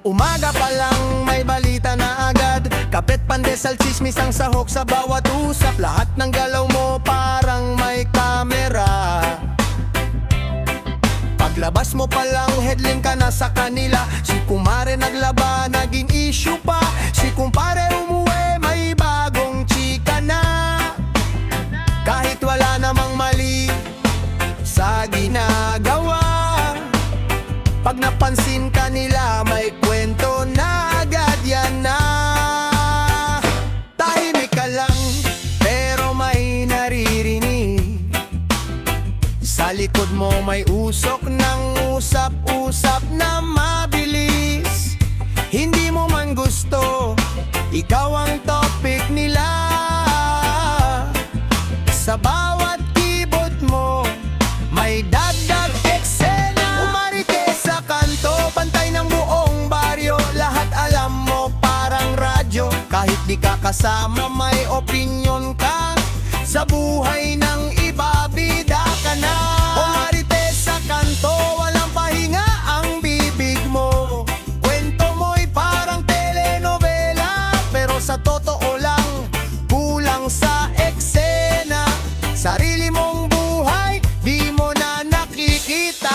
Umaga pa lang may balita na agad. Kapit, pandesal, chismis ang sahok sa bawat usap. Lahat ng galaw mo parang may kamera. Paglabas mo palang headline ka na sa kanila. Si kumare naglaba, naging issue pa. Si kumpare umuwi, may bagong chika na. Kahit wala namang mali sa ginagawa, pag napansin ka nila, may kwento na agad yan na. Tahimik ka lang, pero may naririnig. Sa likod mo may usok ng usap-usap na mabilis. Hindi mo man gusto, ikaw ang topic nila. Sa bawat keyboard mo, may dagdag eksena. Umarites sa kanto, pantay ng buong baryo. Lahat alam mo parang radyo. Kahit di ka kasama, may opinion ka. Sa buhay ng iba, bida ka na. Umarites sa kanto, walang pahinga ang bibig mo. Kwento mo'y parang telenovela, pero sa totoo lang, kulang sa eksena. Sarili mong buhay, di mo na nakikita.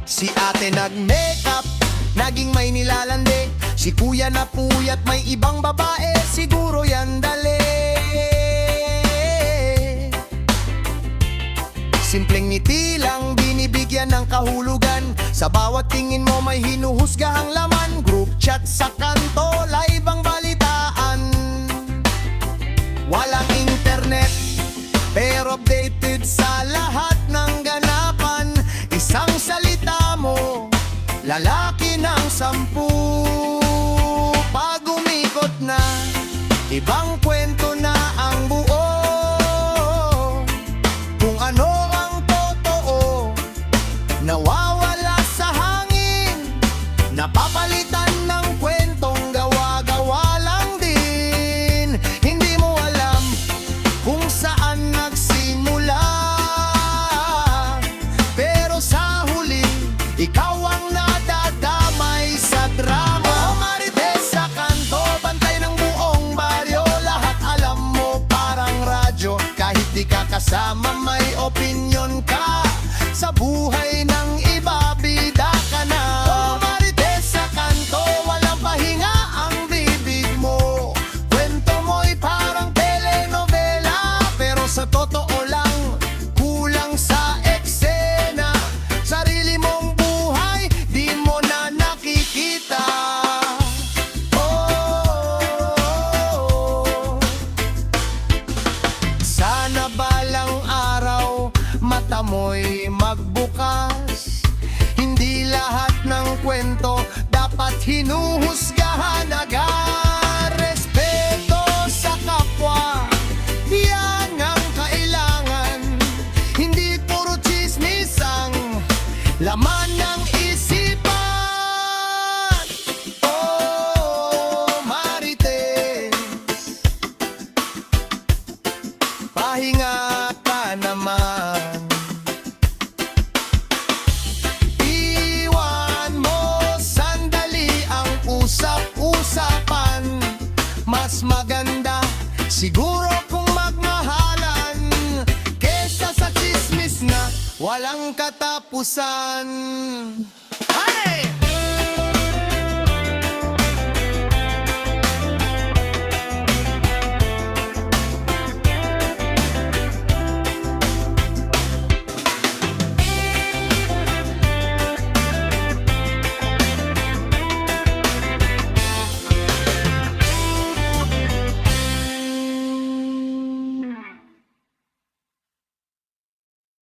Si ate nag-makeup, naging may nilalandi. Si kuya na puyat, may ibang babae. Siguro yan dali. Simpleng ngiti lang, binibigyan ng kahulugan. Sa bawat tingin mo may hinuhusgahang laman. Group chat sa kanto, live ang balitaan. Walang internet, pero updated sa lahat ng ganapan. Isang salita mo, lalaki ng 10. Pag umikot na, ibang kwento na ang buo. Kung ano ang totoo, nawawala sa hangin. Napapalitan ng kwentong gawa-gawa lang din. Hindi mo alam kung saan nagsimula, pero sa huli, ikaw ang nadadamay sa drama. Umarites sa kanto, bantay ng buong baryo. Lahat alam mo parang radyo. Kahit di ka kasama, may opinion ka. Sa buhay ng iba, bida ka na. Umarites sa kanto, walang pahinga ang bibig mo. Kwento mo'y parang telenovela, pero sa totoo lang, kulang sa eksena. Sarili mong buhay, di mo na nakikita. Oh, sana balang araw mata mo'y magbukas. Hindi lahat ng kwento dapat hinuhusgahan agad. Respeto sa kapwa, yan ang kailangan. Hindi puro chismis ang laman ng isipan. Oh, Marites, pahinga ka naman. Iwan mo sandali ang usap-usapan. Mas maganda siguro kung magmahalan, kesa sa chismis na walang katapusan. Hey!